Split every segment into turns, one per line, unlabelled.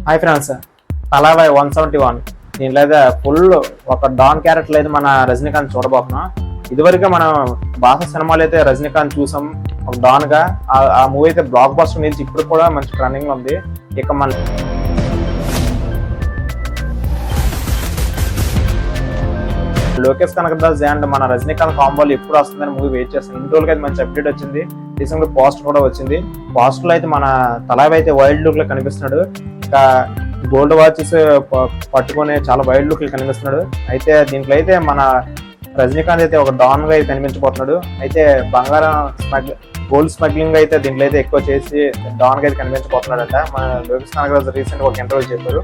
Hi friends, తలావై 171 దీంట్లో అయితే full ఒక డాన్ క్యారెక్టర్ అయితే మన రజనీకాంత్ చూడబోతున్నాం. ఇదివరకే మనం భాష సినిమాలు అయితే రజనీకాంత్ చూసాం ఒక డాన్ గా. ఆ మూవీ అయితే బ్లాక్ బస్టర్ నిలిచి ఇప్పుడు కూడా మంచి రన్నింగ్ లో ఉంది. ఇక మన లోకేష్ కనకదాస్ అండ్ మన రజనీకాంత్ కాంబోలు ఎప్పుడు వస్తుందని మూవీ వెయిట్ చేస్తాను. ఇన్ని రోజులకి అయితే మంచి అప్డేట్ వచ్చింది. రీసెంట్ గా పోస్టర్ కూడా వచ్చింది. పోస్టర్ లో అయితే మన తలావై అయితే వైల్డ్ లుక్ లో కనిపిస్తున్నాడు. ఇంకా గోల్డ్ వాచెస్ పట్టుకొని చాలా వైల్డ్ లుక్ లో కనిపిస్తున్నాడు. అయితే దీంట్లో అయితే మన రజనీకాంత్ అయితే ఒక డాన్ గా అయితే కనిపించబోతున్నాడు. అయితే బంగారం గోల్డ్ స్మగ్లింగ్ అయితే దీంట్లో అయితే ఎక్కువ చేసి డాన్ గా అయితే కనిపించబోతున్నాడట. మన లోకేష్ కనకరాజు రీసెంట్ ఒక ఇంటర్వ్యూ చెప్పారు.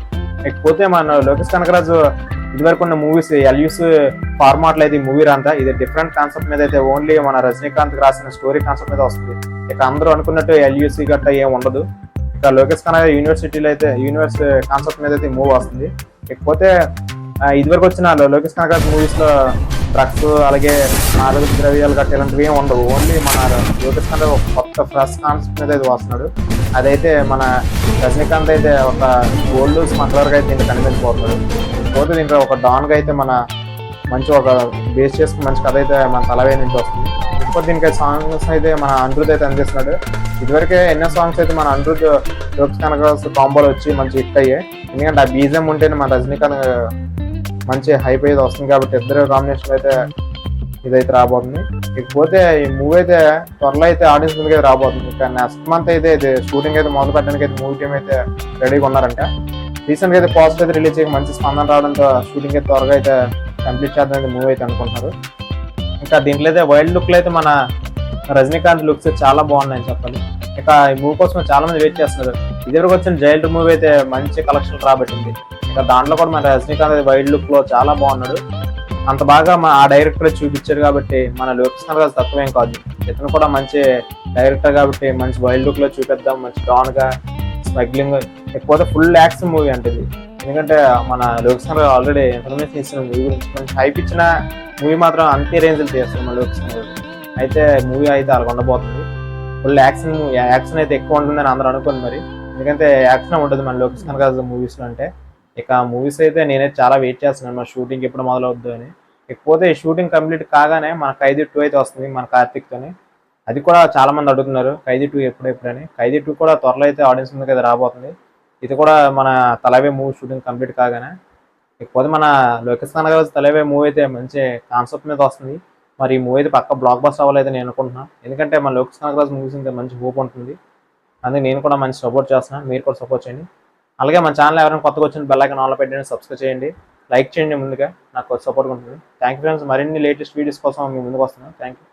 ఇకపోతే మన లోకేష్ కనకరాజు ఇదివరకు ఉన్న మూవీస్ ఎల్యూస్ ఫార్మాట్ లో అయితే ఈ మూవీ రాంతా ఇది డిఫరెంట్ కాన్సెప్ట్ మీద అయితే ఓన్లీ మన రజనీకాంత్ రాసిన స్టోరీ కాన్సెప్ట్ మీద వస్తుంది. ఇక అందరూ అనుకున్నట్టు ఎల్యూసీ గట్రా ఏం ఉండదు. ఇక లోకేష్ కనకరాజు యూనివర్సిటీలో అయితే యూనివర్స్ కాన్సెప్ట్ మీద అయితే మూవీ వస్తుంది. ఇకపోతే ఇదివరకు వచ్చిన లోకేష్ కనకరాజు మూవీస్ లో డ్రగ్స్ అలాగే మాదక ద్రవ్యాలు గట్రా ఇలాంటివి ఏమి ఉండవు. ఓన్లీ మన లోకేష్ కనకరాజు ఒక కొత్త ఫ్రెష్ కాన్సెప్ట్ మీద అయితే వస్తున్నాడు. అదైతే మన రజనీకాంత్ అయితే ఒక గోల్డ్ స్మగ్లర్ గా అయితే దీంట్లో కనిపించబోతున్నాడు. పోతే దీంట్లో ఒక డాన్ గా అయితే మన మంచి ఒక బేస్ చేసుకుని మంచి కథ అయితే మన తలవై నుంచి వస్తుంది. ఇంకోటి దీనికి సాంగ్స్ అయితే మన అనిరుద్ అయితే అందిస్తున్నాడు. ఇదివరకే ఎన్నో సాంగ్స్ అయితే మన అనిరుద్ లోకేష్ కనకరాజు కాంబోలో వచ్చి మంచి హిట్ అయ్యాయి. ఎందుకంటే ఆ బీజం ఉంటేనే మన రజనీకాంత్ మంచి హైప్ అయితే వస్తుంది. కాబట్టి ఇద్దరు కాంబినేషన్ అయితే ఇదైతే రాబోతుంది. ఇకపోతే ఈ మూవీ అయితే త్వరలో అయితే ఆడియన్స్ ముందుకు అయితే రాబోతుంది. ఇంకా నెక్స్ట్ మంత్ అయితే ఇది షూటింగ్ అయితే మొదలు పెట్టడానికి అయితే మూవీ టీం అయితే రెడీగా ఉన్నారంట. రీసెంట్ గా అయితే పోస్టర్ అయితే రిలీజ్ చేయక మంచి స్పందన రావడంతో షూటింగ్ అయితే త్వరగా అయితే కంప్లీట్ చేద్దాం మూవీ అయితే అనుకుంటున్నారు. ఇంకా దీంట్లో అయితే వైల్డ్ లుక్ లో అయితే మన రజనీకాంత్ లుక్స్ చాలా బాగున్నాయని చెప్పాలి. ఇక ఈ మూవీ కోసం చాలా మంది వెయిట్ చేస్తున్నారు. ఇదివరకు వచ్చిన జైల్డ్ మూవీ అయితే మంచి కలెక్షన్ రాబట్టింది. ఇంకా దాంట్లో కూడా మన రజనీకాంత్ వైల్డ్ లుక్ లో చాలా బాగున్నాడు. అంత బాగా ఆ డైరెక్టర్ చూపించారు కాబట్టి మన లోకేష్ కనకరాజు తక్కువేం కాదు. ఇతను కూడా మంచి డైరెక్టర్ కాబట్టి మంచి వైల్డ్ లుక్ లో చూపిద్దాం, మంచి డాన్ గా స్మగ్లింగ్. ఎక్కువ ఫుల్ యాక్షన్ మూవీ అంటే ఇది. ఎందుకంటే మన లోకేష్ కనకరాజు ఆల్రెడీ ఇన్ఫర్మేషన్ ఇచ్చిన మూవీ గురించి మంచి హైప్ ఇచ్చిన మూవీ మాత్రం అంతే రేంజ్లు చేస్తారు మన లోకేష్ కనకరాజు. అయితే మూవీ అయితే అలా ఉండబోతుంది. ఫుల్ యాక్షన్ అయితే ఎక్కువ ఉంటుందని అందరూ అనుకోండి మరి. ఎందుకంటే యాక్షన్ ఉంటుంది మన లోకేష్ కనకరాజు మూవీస్ లో అంటే. ఇక మూవీస్ అయితే నేనైతే చాలా వెయిట్ చేస్తున్నాను మన షూటింగ్ ఎప్పుడు మొదలవుద్దు అని. ఇకపోతే షూటింగ్ కంప్లీట్ కాగానే మన ఖైదీ 2 అయితే వస్తుంది మన కార్తిక్తోని. అది కూడా చాలా మంది అడుగుతున్నారు ఖైదీ 2 ఎప్పుడని. ఖైదీ 2 కూడా త్వరలో అయితే ఆడియన్స్ ముందుకు అయితే రాబోతుంది. ఇది కూడా మన తలవై మూవీ షూటింగ్ కంప్లీట్ కాగానే. ఇకపోతే మన లోకేష్ కనకరాజు తలవై మూవీ అయితే మంచి కాన్సెప్ట్ మీద వస్తుంది. మరి ఈ మూవీ అయితే పక్క బ్లాక్ బస్టర్ అవ్వాలైతే నేను అనుకుంటున్నాను. ఎందుకంటే మన లోకేష్ కనకరాజు మూవీస్ అయితే మంచి హోప్ ఉంటుంది. అందుకే నేను కూడా మంచి సపోర్ట్ చేస్తున్నాను. మీరు కూడా సపోర్ట్ చేయండి. అలాగే మన ఛానల్ ఎవరైనా కొత్తగా వచ్చిన బెల్ ఐకాన్ ఆన్లో పెట్టండి, సబ్స్క్రైబ్ చేయండి, లైక్ చేయండి. ముందుగా నాకు సపోర్ట్గా ఉంటుంది. Thank you friends. మరిన్ని లేటెస్ట్ వీడియోస్ కోసం మీ ముందుకు వస్తున్నాను. Thank you.